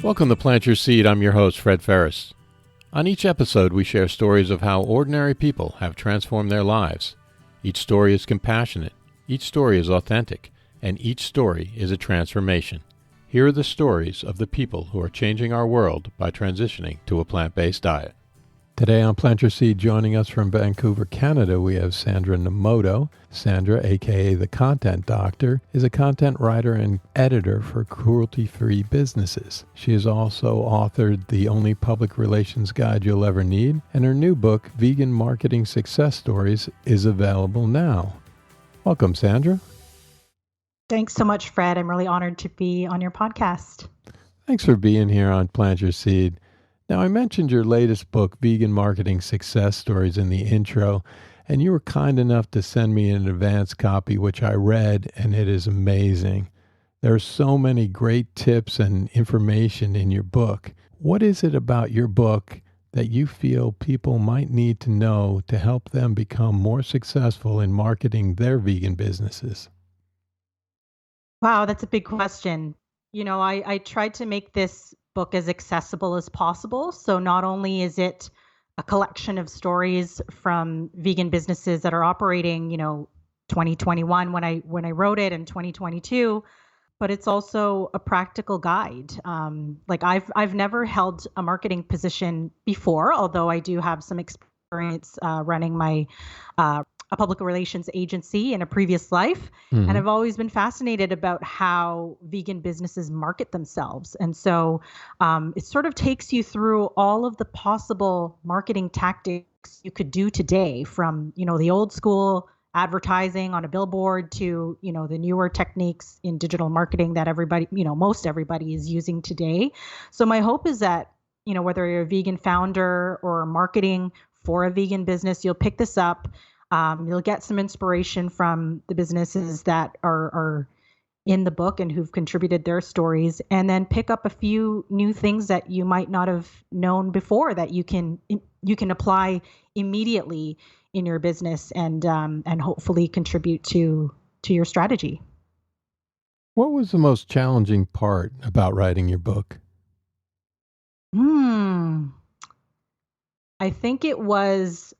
Welcome to Plant Your Seed. I'm your host, Fred Ferris. On each episode, we share stories of how ordinary people have transformed their lives. Each story is compassionate, each story is authentic, and each story is a transformation. Here are the stories of the people who are changing our world by transitioning to a plant-based diet. Today on Plant Your Seed, joining us from Vancouver, Canada, we have Sandra Nomoto. Sandra, aka the Content Doctor, is a content writer and editor for cruelty-free businesses. She has also authored The Only Public Relations Guide You'll Ever Need, and her new book, Vegan Marketing Success Stories, is available now. Welcome, Sandra. Thanks so much, Fred. I'm really honored to be on your podcast. Thanks for being here on Plant Your Seed. Now, I mentioned your latest book, Vegan Marketing Success Stories, in the intro, and you were kind enough to send me an advance copy, which I read, and it is amazing. There are so many great tips and information in your book. What is it about your book that you feel people might need to know to help them become more successful in marketing their vegan businesses? Wow, that's a big question. I tried to make this book as accessible as possible. So not only is it a collection of stories from vegan businesses that are operating, 2021 when I wrote it, and 2022, but it's also a practical guide. I've never held a marketing position before, although I do have some experience running my a public relations agency in a previous life. Mm-hmm. And I've always been fascinated about how vegan businesses market themselves. And so it sort of takes you through all of the possible marketing tactics you could do today, from, the old school advertising on a billboard to, the newer techniques in digital marketing that everybody, most everybody is using today. So my hope is that, whether you're a vegan founder or marketing for a vegan business, you'll pick this up. You'll get some inspiration from the businesses that are in the book and who've contributed their stories, and then pick up a few new things that you might not have known before that you can apply immediately in your business and hopefully contribute to your strategy. What was the most challenging part about writing your book? I think it was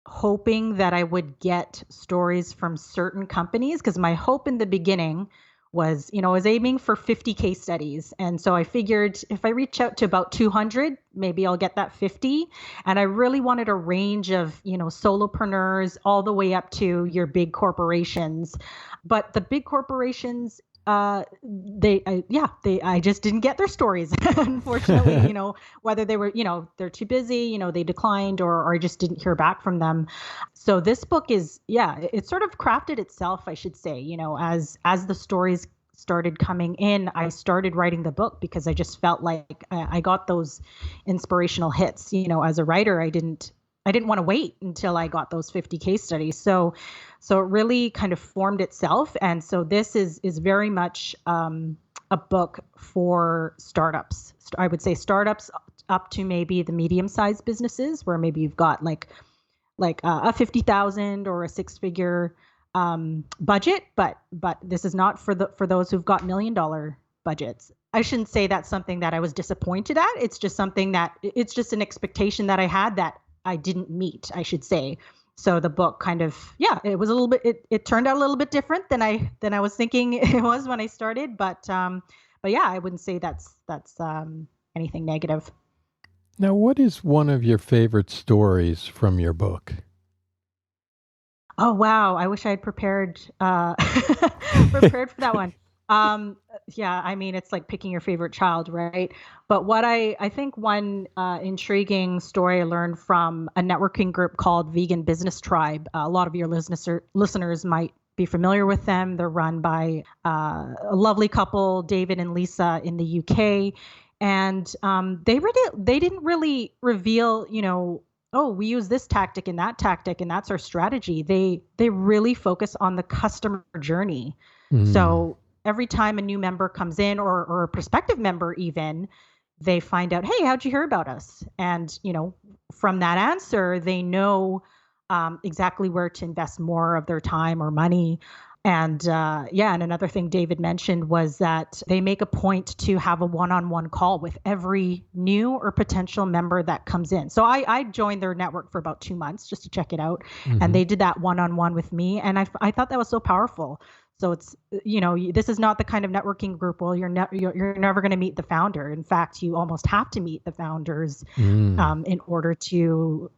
hoping that I would get stories from certain companies, because my hope in the beginning was, I was aiming for 50 case studies. And so I figured if I reach out to about 200, maybe I'll get that 50. And I really wanted a range of, solopreneurs all the way up to your big corporations. But the big corporations, I just didn't get their stories, unfortunately, whether they were, they're too busy, they declined, or I just didn't hear back from them. So this book is, it sort of crafted itself, I should say, as the stories started coming in, I started writing the book because I just felt like I got those inspirational hits. As a writer, I didn't want to wait until I got those 50 case studies. So it really kind of formed itself. And so this is very much a book for startups. I would say startups up to maybe the medium-sized businesses, where maybe you've got like a 50,000 or a six-figure budget, but this is not for those who've got $1 million budgets. I shouldn't say that's something that I was disappointed at. It's just an expectation that I had that I didn't meet, I should say. So the book kind of, it was a little bit, it turned out a little bit different than I was thinking it was when I started. But I wouldn't say that's anything negative. Now, what is one of your favorite stories from your book? Oh, wow. I wish I had prepared for that one. It's like picking your favorite child, right? But what I think one intriguing story I learned from a networking group called Vegan Business Tribe. A lot of your listeners might be familiar with them. They're run by a lovely couple, David and Lisa, in the UK. And they didn't really reveal, we use this tactic and that tactic, and that's our strategy. They really focus on the customer journey. So every time a new member comes in, or a prospective member even, they find out, hey, how'd you hear about us? And, from that answer, they know exactly where to invest more of their time or money. And and another thing David mentioned was that they make a point to have a one-on-one call with every new or potential member that comes in. So I joined their network for about 2 months just to check it out. And they did that one-on-one with me. And I thought that was so powerful. So it's, this is not the kind of networking group. Well, you're never going to meet the founder. In fact, you almost have to meet the founders in order to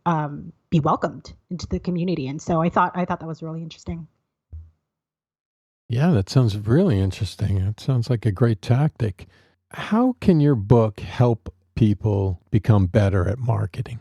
be welcomed into the community. And so I thought that was really interesting. Yeah, that sounds really interesting. It sounds like a great tactic. How can your book help people become better at marketing?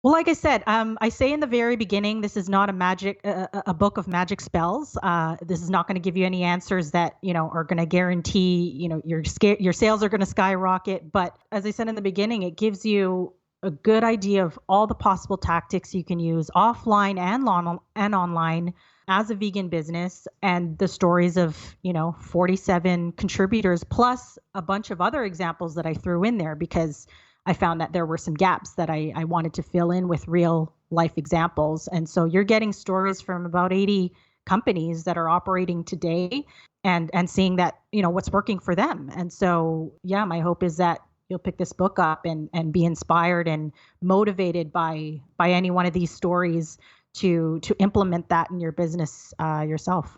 Well, like I said, I say in the very beginning, this is not a book of magic spells. This is not going to give you any answers that are going to guarantee your sales are going to skyrocket. But as I said in the beginning, it gives you a good idea of all the possible tactics you can use offline and online as a vegan business, and the stories of 47 contributors plus a bunch of other examples that I threw in there because I found that there were some gaps that I wanted to fill in with real life examples. And so you're getting stories from about 80 companies that are operating today and seeing that, what's working for them. And so, yeah, my hope is that you'll pick this book up and be inspired and motivated by any one of these stories to implement that in your business yourself.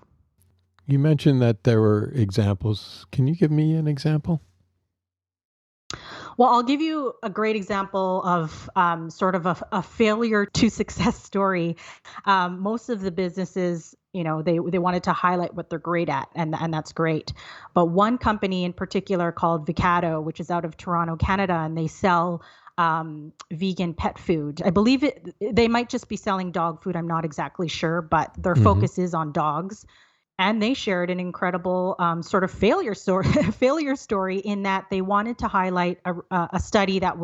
You mentioned that there were examples. Can you give me an example? Well, I'll give you a great example of sort of a failure to success story. Most of the businesses, they wanted to highlight what they're great at, and that's great. But one company in particular called Vicado, which is out of Toronto, Canada, and they sell vegan pet food. I believe they might just be selling dog food. I'm not exactly sure, but their focus is on dogs. And they shared an incredible sort of failure story in that they wanted to highlight a study that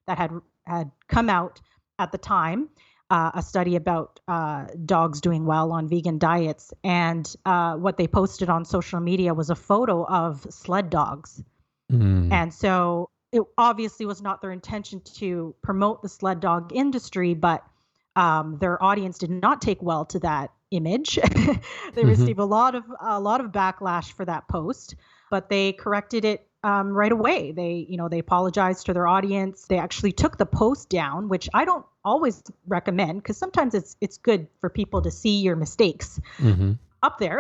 had come out at the time, a study about dogs doing well on vegan diets. And what they posted on social media was a photo of sled dogs. And so it obviously was not their intention to promote the sled dog industry, but their audience did not take well to that image. They received a lot of backlash for that post, but they corrected it right away. They apologized to their audience. They actually took the post down, which I don't always recommend because sometimes it's good for people to see your mistakes up there.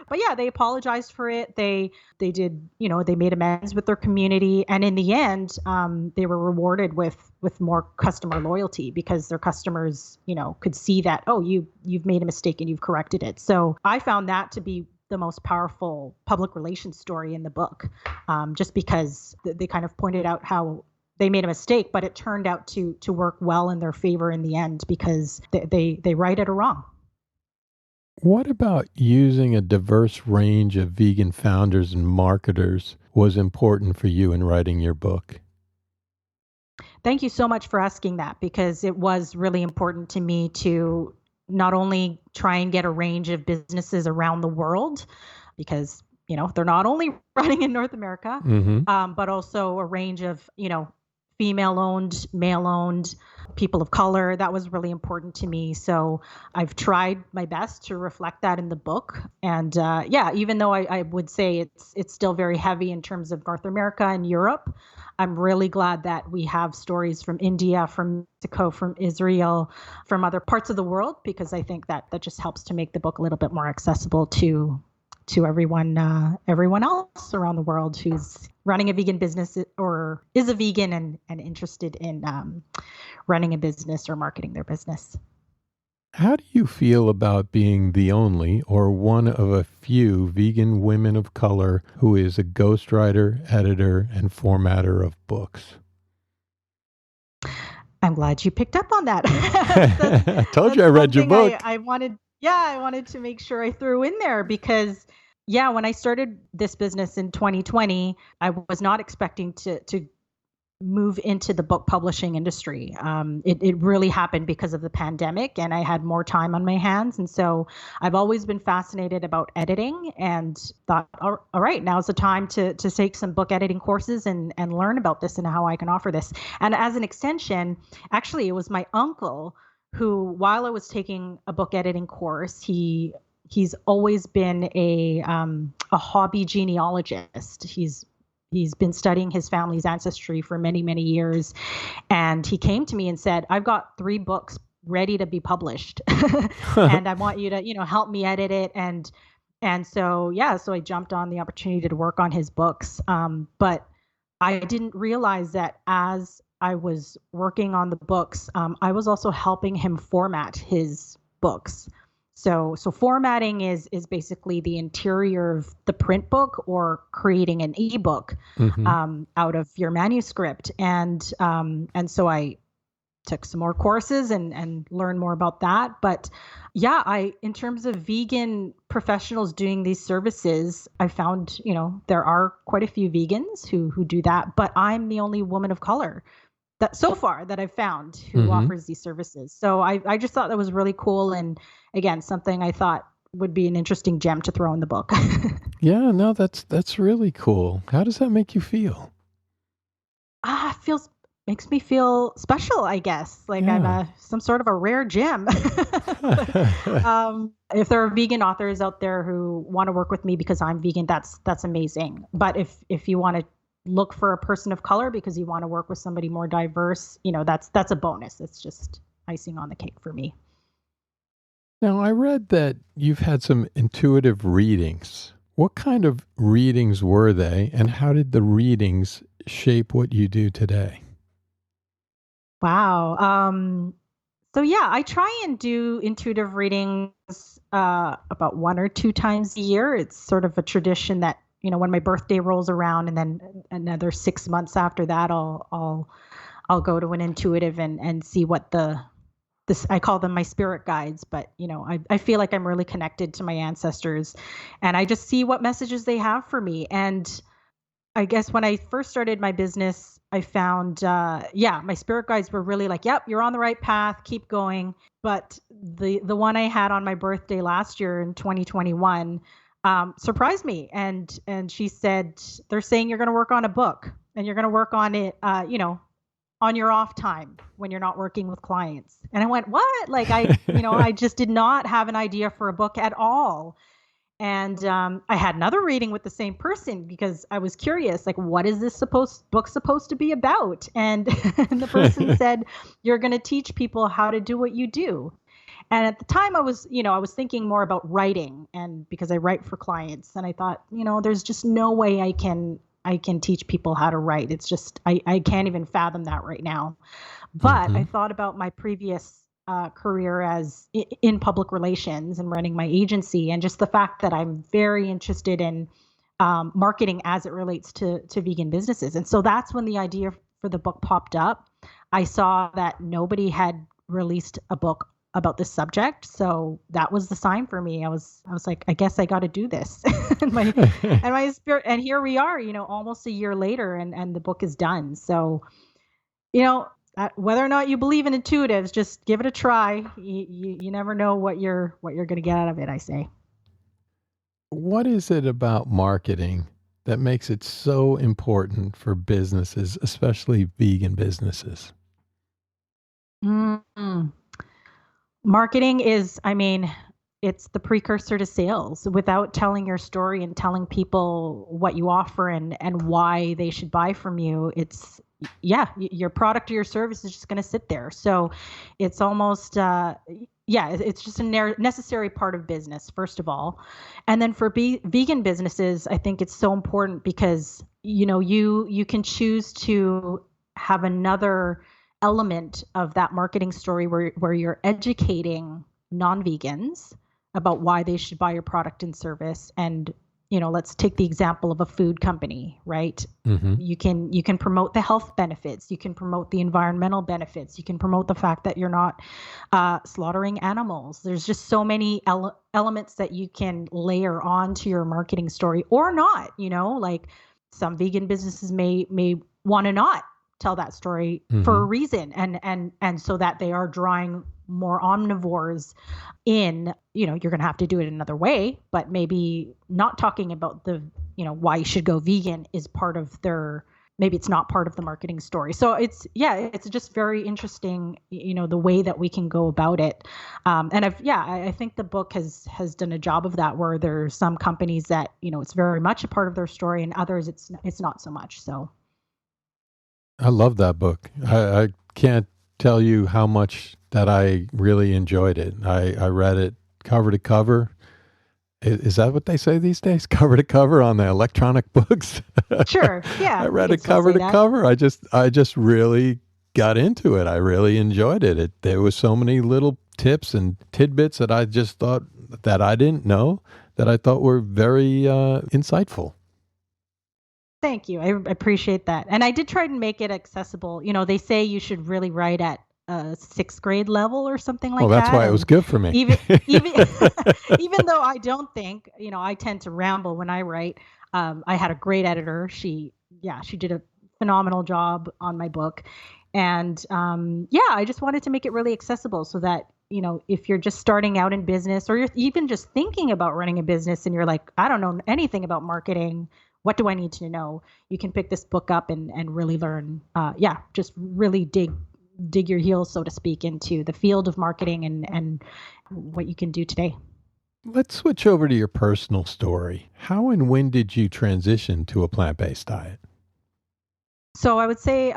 But yeah, they apologized for it. They did, they made amends with their community. And in the end, they were rewarded with more customer loyalty because their customers, could see that, oh, you've made a mistake and you've corrected it. So I found that to be the most powerful public relations story in the book, just because they kind of pointed out how they made a mistake, but it turned out to work well in their favor in the end because they righted a wrong. What about using a diverse range of vegan founders and marketers was important for you in writing your book? Thank you so much for asking that because it was really important to me to not only try and get a range of businesses around the world because, they're not only running in North America, but also a range of, female-owned, male-owned, people of color. That was really important to me. So I've tried my best to reflect that in the book. And even though I would say it's still very heavy in terms of North America and Europe, I'm really glad that we have stories from India, from Mexico, from Israel, from other parts of the world, because I think that just helps to make the book a little bit more accessible to everyone else around the world who's running a vegan business or is a vegan and interested in running a business or marketing their business. How do you feel about being the only or one of a few vegan women of color who is a ghostwriter, editor, and formatter of books? I'm glad you picked up on that. I told you I read your book. I wanted to make sure I threw in there because, when I started this business in 2020, I was not expecting to move into the book publishing industry. It really happened because of the pandemic and I had more time on my hands. And so I've always been fascinated about editing and thought, all right, now's the time to take some book editing courses and learn about this and how I can offer this. And as an extension, actually, it was my uncle who, while I was taking a book editing course, he he's always been a hobby genealogist. He's been studying his family's ancestry for many, many years. And he came to me and said, I've got 3 books ready to be published. And I want you to, help me edit it. And so, yeah, so I jumped on the opportunity to work on his books. But I didn't realize that as I was working on the books, I was also helping him format his books. So formatting is basically the interior of the print book or creating an ebook out of your manuscript. And so I took some more courses and learned more about that. But yeah, in terms of vegan professionals doing these services, I found, there are quite a few vegans who do that, but I'm the only woman of color that so far that I've found who offers these services. So I just thought that was really cool. And again, something I thought would be an interesting gem to throw in the book. Yeah, no, that's really cool. How does that make you feel? Makes me feel special, I guess. Like I'm some sort of a rare gem. If there are vegan authors out there who want to work with me because I'm vegan, that's amazing. But if you want to look for a person of color because you want to work with somebody more diverse, that's a bonus. It's just icing on the cake for me. Now, I read that you've had some intuitive readings. What kind of readings were they, and how did the readings shape what you do today? Wow. So yeah, I try and do intuitive readings about 1 or 2 times a year. It's sort of a tradition that, when my birthday rolls around and then another 6 months after that, I'll go to an intuitive and see what I call them my spirit guides, but I feel like I'm really connected to my ancestors, and I just see what messages they have for me. And I guess when I first started my business, I found, my spirit guides were really like, yep, you're on the right path, keep going. But the one I had on my birthday last year in 2021 surprised me. And she said, they're saying you're going to work on a book and you're going to work on it, on your off time when you're not working with clients. And I went, what? Like I just did not have an idea for a book at all. And I had another reading with the same person because I was curious, like, what is this book supposed to be about? And, and the person said, you're going to teach people how to do what you do. And at the time I was thinking more about writing, and because I write for clients, and I thought, there's just no way I can teach people how to write. It's just, I can't even fathom that right now. But I thought about my previous career as in public relations and running my agency, and just the fact that I'm very interested in marketing as it relates to vegan businesses. And so that's when the idea for the book popped up. I saw that nobody had released a book about this subject, so that was the sign for me. I was like, I guess I got to do this. and my spirit, and here we are, almost a year later, and the book is done. So, whether or not you believe in intuitives, just give it a try. You never know what you're going to get out of it, I say. What is it about marketing that makes it so important for businesses, especially vegan businesses? Marketing is, it's the precursor to sales. Without telling your story and telling people what you offer and why they should buy from you, your product or your service is just going to sit there. So it's almost, it's just a necessary part of business, first of all. And then for vegan businesses, I think it's so important because, you can choose to have another element of that marketing story where you're educating non-vegans about why they should buy your product and service. And let's take the example of a food company, right? You can promote the health benefits, you can promote the environmental benefits, you can promote the fact that you're not slaughtering animals. There's just so many elements that you can layer onto your marketing story, or not. Like some vegan businesses may want to not tell that story for a reason, and so that they are drawing more omnivores in. You're going to have to do it another way, but maybe not talking about the why you should go vegan is part of their maybe it's not part of the marketing story. So it's just very interesting, the way that we can go about it. And I think the book has done a job of that, where there's some companies that, it's very much a part of their story, and others it's not so much. So I love that book. I can't tell you how much that I really enjoyed it. I read it cover to cover. Is that what they say these days? Cover to cover on the electronic books? sure, yeah, I read it cover to cover. I just really got into it. I really enjoyed it. There was so many little tips and tidbits that I just thought that I didn't know, that I thought were very insightful. Thank you. I appreciate that. And I did try to make it accessible. They say you should really write at a sixth grade level or something like that. Well, that's why it was good for me. Even even though I don't think, I tend to ramble when I write. I had a great editor. She did a phenomenal job on my book. And I just wanted to make it really accessible, so that, if you're just starting out in business, or you're even just thinking about running a business and you're like, I don't know anything about marketing, what do I need to know? You can pick this book up and really learn, just really dig your heels, so to speak, into the field of marketing and what you can do today. Let's switch over to your personal story. How and when did you transition to a plant-based diet? So I would say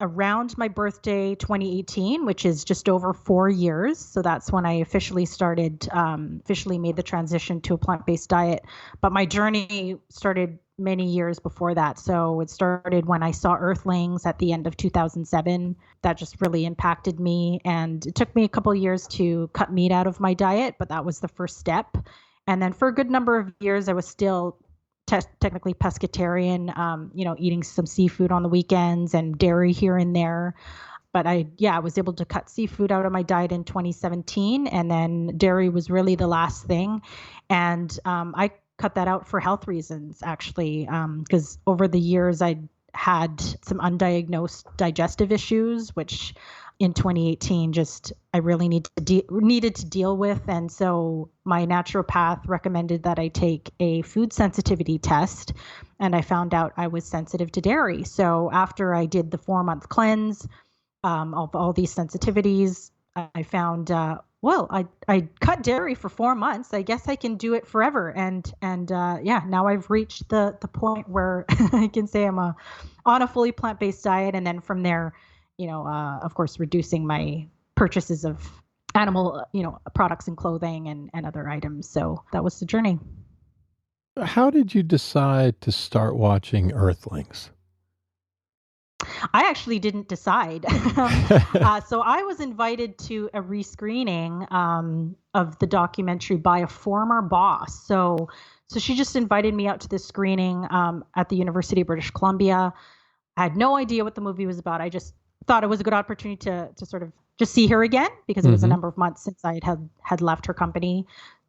around my birthday, 2018, which is just over 4 years. So that's when I officially made the transition to a plant-based diet. But my journey started many years before that. So it started when I saw Earthlings at the end of 2007. That just really impacted me. And it took me a couple of years to cut meat out of my diet, but that was the first step. And then for a good number of years, I was still technically pescatarian, eating some seafood on the weekends and dairy here and there. But I was able to cut seafood out of my diet in 2017. And then dairy was really the last thing. And I cut that out for health reasons, actually, because over the years I had some undiagnosed digestive issues, which in 2018 I really needed to deal with. And so my naturopath recommended that I take a food sensitivity test, and I found out I was sensitive to dairy. So after I did the 4-month cleanse of all these sensitivities, I found I cut dairy for 4 months. I guess I can do it forever. And now I've reached the point where I can say I'm on a fully plant-based diet. And then from there, of course, reducing my purchases of animal, products and clothing and other items. So that was the journey. How did you decide to start watching Earthlings? I actually didn't decide. So I was invited to a rescreening of the documentary by a former boss. So she just invited me out to this screening at the University of British Columbia. I had no idea what the movie was about. I just thought it was a good opportunity to sort of just see her again, because it was a number of months since I had left her company.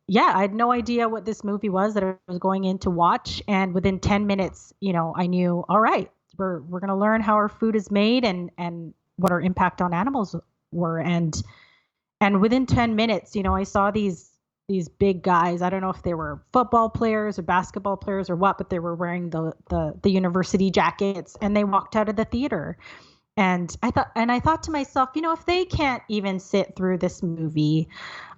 Yeah, I had no idea what this movie was that I was going in to watch. And within 10 minutes, I knew, all right, we're going to learn how our food is made and what our impact on animals were. And within 10 minutes, I saw these big guys. I don't know if they were football players or basketball players or what, but they were wearing the university jackets, and they walked out of the theater. And I thought to myself, if they can't even sit through this movie,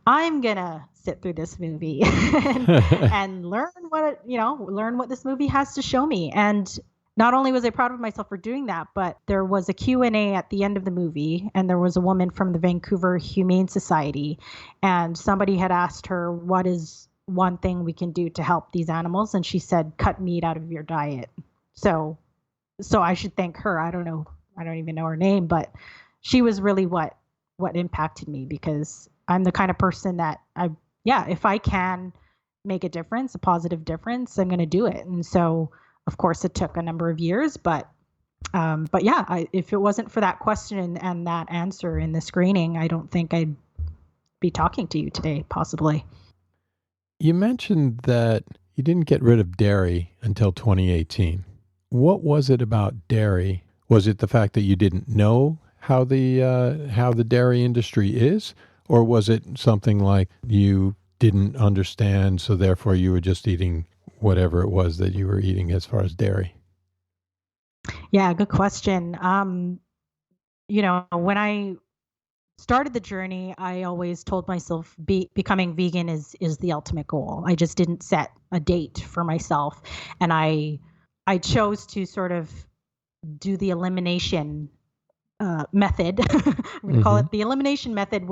I'm gonna sit through this movie and learn what this movie has to show me. And not only was I proud of myself for doing that, but there was a Q&A at the end of the movie, and there was a woman from the Vancouver Humane Society, and somebody had asked her, what is one thing we can do to help these animals? And she said, cut meat out of your diet. So I should thank her. I don't even know her name, but she was really what impacted me, because I'm the kind of person that if I can make a difference, a positive difference, I'm going to do it. And so, of course, it took a number of years, but if it wasn't for that question and that answer in the screening, I don't think I'd be talking to you today, possibly. You mentioned that you didn't get rid of dairy until 2018. What was it about dairy? Was it the fact that you didn't know how the dairy industry is, or was it something like you didn't understand, so therefore you were just eating whatever it was that you were eating as far as dairy? Yeah, good question. When I started the journey, I always told myself becoming vegan is the ultimate goal. I just didn't set a date for myself, and I chose to sort of do the elimination method. I'm going to call Mm-hmm. it the elimination method,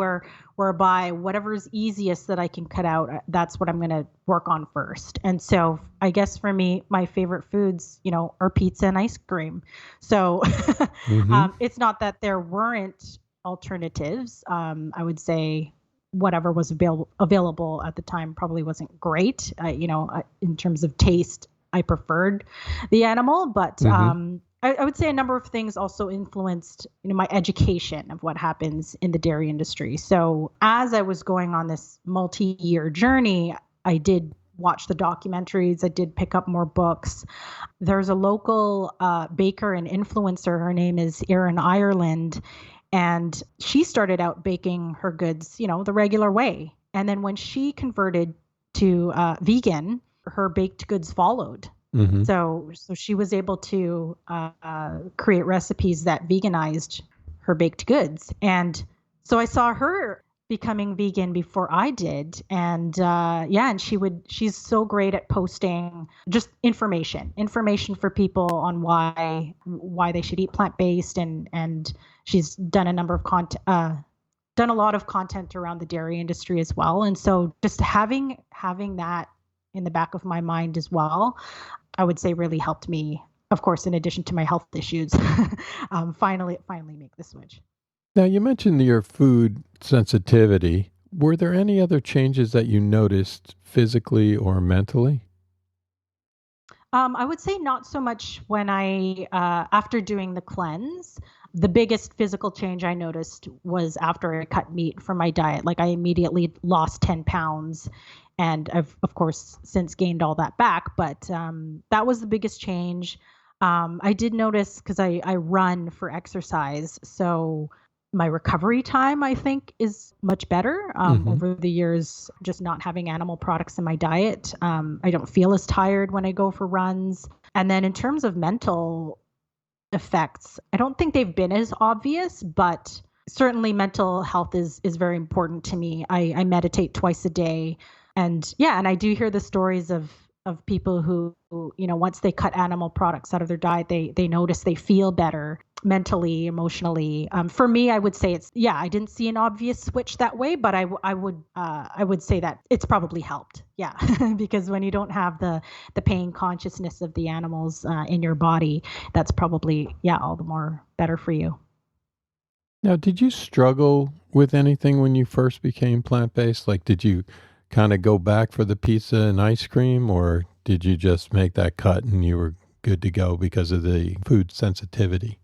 whereby whatever's easiest that I can cut out, that's what I'm going to work on first. And so I guess for me, my favorite foods, are pizza and ice cream. So Mm-hmm. it's not that there weren't alternatives. I would say whatever was available at the time probably wasn't great. In terms of taste, I preferred the animal, but Mm-hmm. I would say a number of things also influenced, my education of what happens in the dairy industry. So as I was going on this multi-year journey, I did watch the documentaries. I did pick up more books. There's a local baker and influencer. Her name is Erin Ireland, and she started out baking her goods, the regular way. And then when she converted to vegan, her baked goods followed. Mm-hmm. So she was able to create recipes that veganized her baked goods. And so I saw her becoming vegan before I did. And yeah, and she's so great at posting just information for people on why they should eat plant-based. And she's done a number of done a lot of content around the dairy industry as well. And so just having that in the back of my mind as well, I would say really helped me, of course, in addition to my health issues, finally make the switch. Now, you mentioned your food sensitivity. Were there any other changes that you noticed physically or mentally? I would say not so much when after doing the cleanse. The biggest physical change I noticed was after I cut meat from my diet. Like I immediately lost 10 pounds, and I've, of course, since gained all that back. But that was the biggest change. I did notice because I run for exercise. So my recovery time, I think, is much better Mm-hmm. over the years, just not having animal products in my diet. I don't feel as tired when I go for runs. And then in terms of mental effects, I don't think they've been as obvious, but certainly mental health is very important to me. I meditate twice a day. And yeah, and I do hear the stories of people who, once they cut animal products out of their diet, they notice they feel better mentally, emotionally. For me, I would say I didn't see an obvious switch that way, but I would say that it's probably helped. Yeah, because when you don't have the pain consciousness of the animals in your body, that's probably, yeah, all the more better for you. Now, did you struggle with anything when you first became plant-based? Like, did you kind of go back for the pizza and ice cream, or did you just make that cut and you were good to go because of the food sensitivity?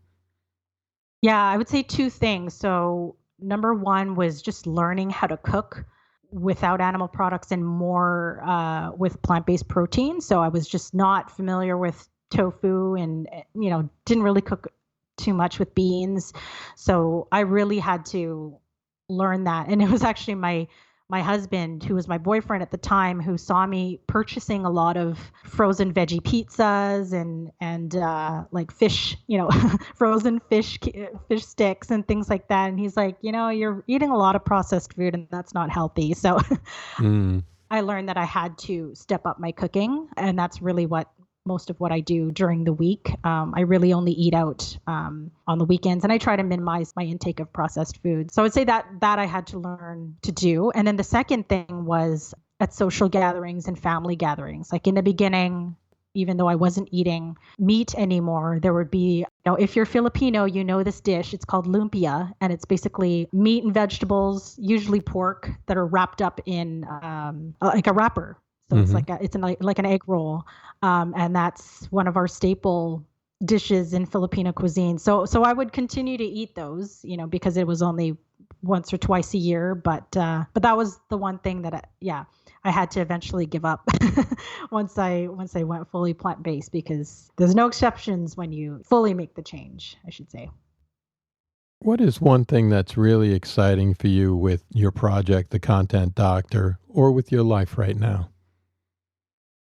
Yeah, I would say two things. So, number one was just learning how to cook without animal products and more with plant-based protein. So, I was just not familiar with tofu and, didn't really cook too much with beans. So, I really had to learn that. And it was actually my husband, who was my boyfriend at the time, who saw me purchasing a lot of frozen veggie pizzas and like fish, frozen fish sticks and things like that. And he's like, you're eating a lot of processed food, and that's not healthy. So Mm. I learned that I had to step up my cooking, and that's really what most of what I do during the week. I really only eat out on the weekends, and I try to minimize my intake of processed food. So I would say that I had to learn to do. And then the second thing was at social gatherings and family gatherings. Like in the beginning, even though I wasn't eating meat anymore, there would be, if you're Filipino, you know this dish. It's called lumpia, and it's basically meat and vegetables, usually pork, that are wrapped up in like a wrapper. So it's Mm-hmm. like an egg roll, and that's one of our staple dishes in Filipino cuisine. So I would continue to eat those, because it was only once or twice a year. But that was the one thing that I had to eventually give up once I went fully plant based, because there's no exceptions when you fully make the change, I should say. What is one thing that's really exciting for you with your project, The Content Doctor, or with your life right now?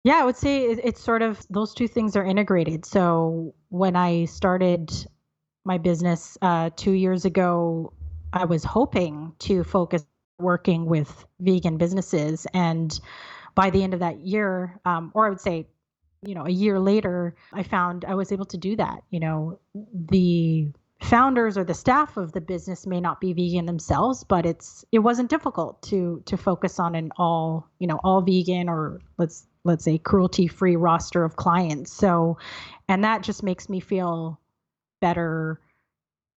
Yeah, I would say it's sort of those two things are integrated. So when I started my business 2 years ago, I was hoping to focus working with vegan businesses. And by the end of that year, or I would say, a year later, I found I was able to do that. The founders or the staff of the business may not be vegan themselves, but it wasn't difficult to focus on an all vegan, or let's say cruelty-free roster of clients. So, and that just makes me feel better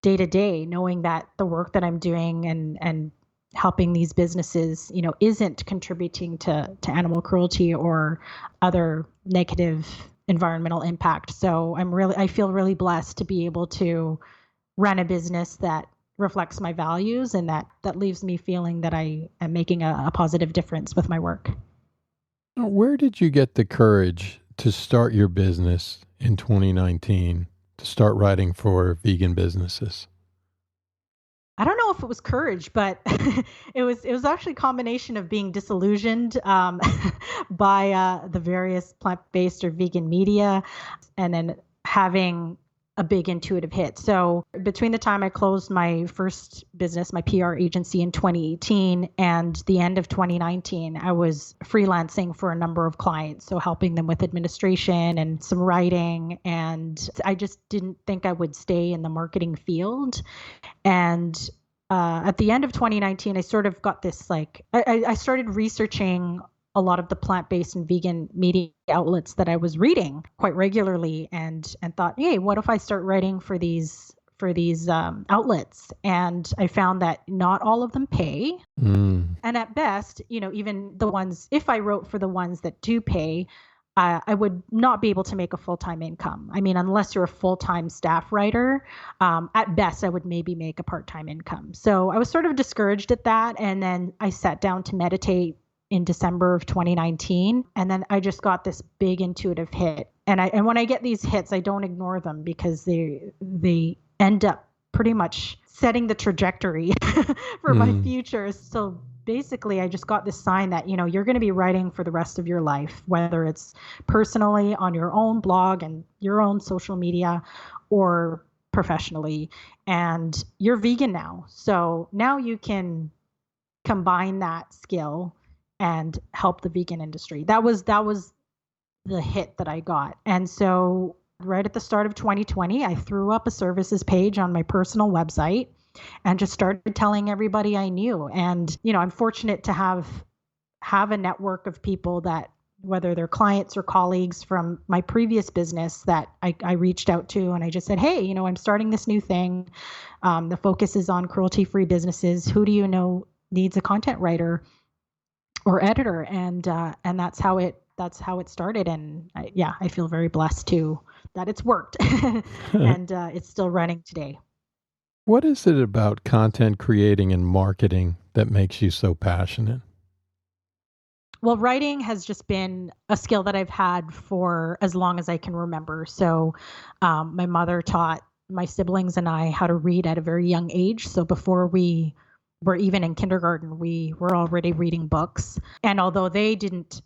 day to day, knowing that the work that I'm doing and helping these businesses, isn't contributing to animal cruelty or other negative environmental impact. So I feel really blessed to be able to run a business that reflects my values and that leaves me feeling that I am making a positive difference with my work. Where did you get the courage to start your business in 2019, to start writing for vegan businesses? I don't know if it was courage, but it was actually a combination of being disillusioned by the various plant-based or vegan media, and then having a big intuitive hit. So between the time I closed my first business, my PR agency in 2018, and the end of 2019, I was freelancing for a number of clients, so helping them with administration and some writing. And I just didn't think I would stay in the marketing field. And at the end of 2019, I sort of got this I started researching a lot of the plant-based and vegan media outlets that I was reading quite regularly, and thought, hey, what if I start writing for these outlets? And I found that not all of them pay. And at best, even the ones, if I wrote for the ones that do pay, I would not be able to make a full-time income. I mean, unless you're a full-time staff writer, at best, I would maybe make a part-time income. So I was sort of discouraged at that. And then I sat down to meditate in December of 2019. And then I just got this big intuitive hit. And when I get these hits, I don't ignore them, because they end up pretty much setting the trajectory for my future. So basically, I just got this sign that, you're going to be writing for the rest of your life, whether it's personally on your own blog and your own social media, or professionally. And you're vegan now. So now you can combine that skill and help the vegan industry. That was the hit that I got. And so right at the start of 2020, I threw up a services page on my personal website and just started telling everybody I knew. And, I'm fortunate to have a network of people that, whether they're clients or colleagues from my previous business, that I reached out to, and I just said, hey, I'm starting this new thing. The focus is on cruelty-free businesses. Who do you know needs a content writer or editor? And that's how it started. And I feel very blessed too that it's worked and it's still running today. What is it about content creating and marketing that makes you so passionate? Well, writing has just been a skill that I've had for as long as I can remember. So my mother taught my siblings and I how to read at a very young age. So before we were even in kindergarten, we were already reading books. And although they didn't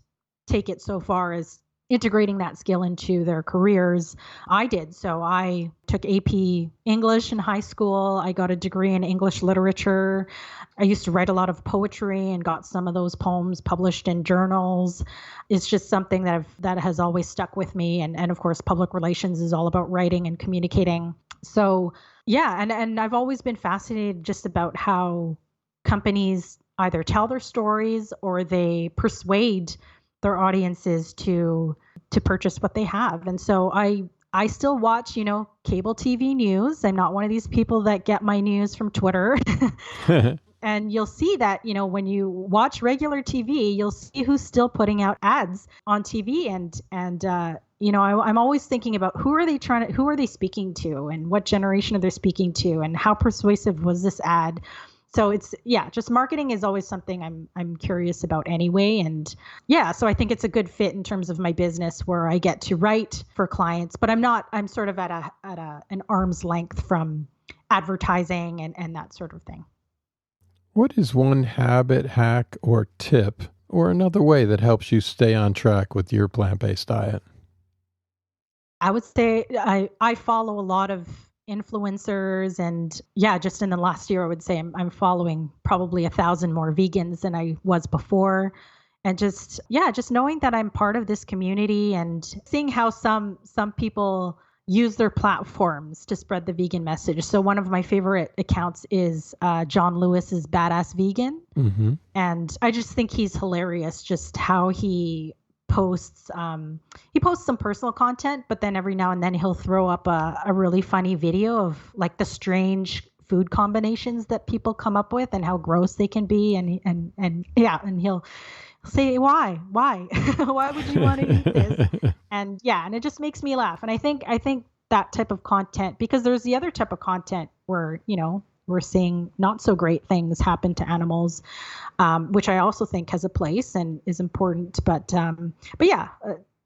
take it so far as integrating that skill into their careers, I did. So I took AP English in high school. I got a degree in English literature. I used to write a lot of poetry and got some of those poems published in journals. It's just something that has always stuck with me. And of course, public relations is all about writing and communicating. So yeah, and I've always been fascinated just about how companies either tell their stories or they persuade their audiences to purchase what they have. And so I still watch, cable TV news. I'm not one of these people that get my news from Twitter. And you'll see that, when you watch regular TV, you'll see who's still putting out ads on TV. And I'm always thinking about who are they speaking to, and what generation are they speaking to, and how persuasive was this ad? So just marketing is always something I'm curious about anyway. And so I think it's a good fit in terms of my business, where I get to write for clients, but I'm sort of at an arm's length from advertising and that sort of thing. What is one habit, hack, or tip or another way that helps you stay on track with your plant-based diet? I would say I follow a lot of influencers, and yeah, just in the last year, I would say I'm following probably 1,000 more vegans than I was before. And just, yeah, just knowing that I'm part of this community and seeing how some people use their platforms to spread the vegan message. So one of my favorite accounts is John Lewis's Badass Vegan. Mm-hmm. And I just think he's hilarious, just how he posts some personal content, but then every now and then he'll throw up a really funny video of like the strange food combinations that people come up with and how gross they can be, and he'll say why why would you want to eat this, and it just makes me laugh. And I think that type of content, because there's the other type of content where we're seeing not so great things happen to animals, which I also think has a place and is important. But yeah,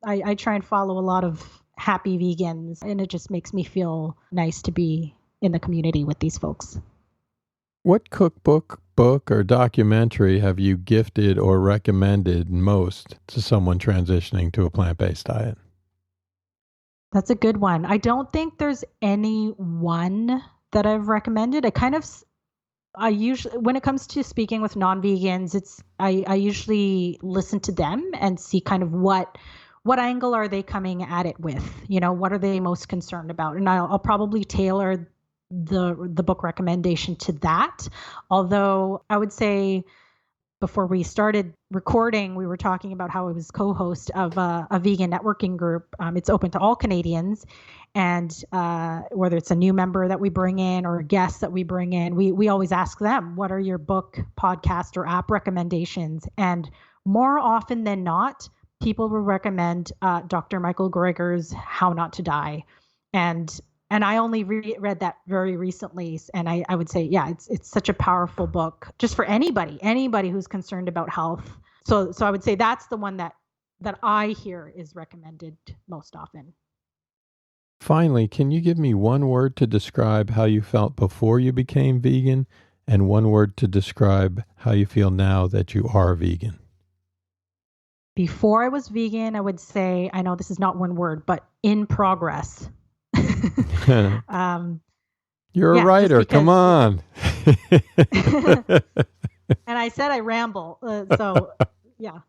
I try and follow a lot of happy vegans, and it just makes me feel nice to be in the community with these folks. What cookbook, book, or documentary have you gifted or recommended most to someone transitioning to a plant-based diet? That's a good one. I don't think there's any one that I've recommended. I usually, when it comes to speaking with non-vegans, I usually listen to them and see kind of what angle are they coming at it with, what are they most concerned about? And I'll probably tailor the book recommendation to that. Although I would say, before we started recording, we were talking about how I was co-host of a vegan networking group. It's open to all Canadians. And whether it's a new member that we bring in or a guest that we bring in, we always ask them, what are your book, podcast, or app recommendations? And more often than not, people will recommend Dr. Michael Greger's How Not to Die. And I only read that very recently. And I would say, yeah, it's such a powerful book just for anybody who's concerned about health. So I would say that's the one that I hear is recommended most often. Finally, can you give me one word to describe how you felt before you became vegan, and one word to describe how you feel now that you are vegan? Before I was vegan, I would say, I know this is not one word, but in progress. You're a writer. Come on. And I said I ramble. So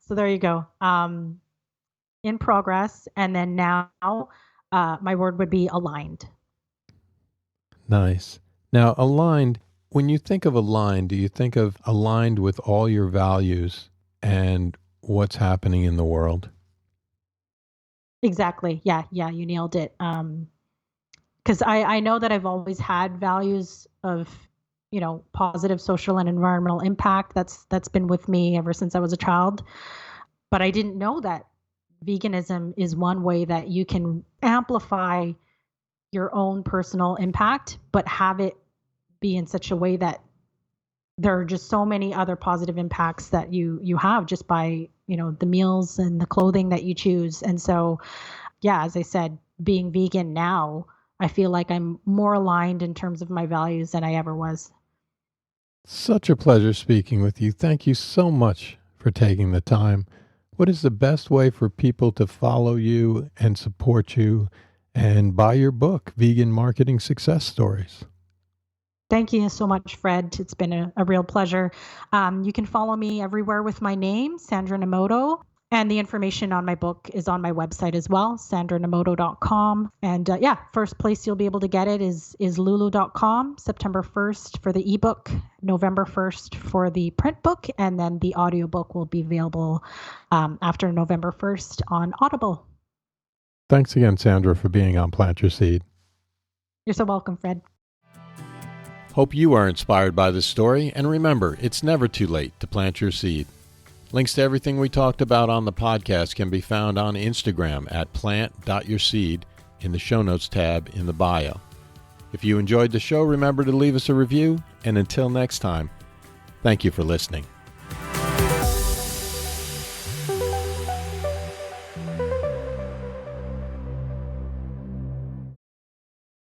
there you go. In progress. And then now my word would be aligned. Nice. Now, aligned, when you think of aligned, do you think of aligned with all your values and what's happening in the world? Exactly. Yeah, you nailed it. Because I know that I've always had values of, positive social and environmental impact. That's been with me ever since I was a child. But I didn't know that veganism is one way that you can amplify your own personal impact, but have it be in such a way that there are just so many other positive impacts that you have just by, the meals and the clothing that you choose. And so, yeah, as I said, being vegan now, I feel like I'm more aligned in terms of my values than I ever was. Such a pleasure speaking with you. Thank you so much for taking the time. What is the best way for people to follow you and support you and buy your book, Vegan Marketing Success Stories? Thank you so much, Fred. It's been a real pleasure. You can follow me everywhere with my name, Sandra Nomoto. And the information on my book is on my website as well, sandranomoto.com. And first place you'll be able to get it is lulu.com, September 1st for the ebook, November 1st for the print book, and then the audiobook will be available after November 1st on Audible. Thanks again, Sandra, for being on Plant Your Seed. You're so welcome, Fred. Hope you are inspired by this story, and remember, it's never too late to plant your seed. Links to everything we talked about on the podcast can be found on Instagram at plant.yourseed in the show notes tab in the bio. If you enjoyed the show, remember to leave us a review, and until next time, thank you for listening.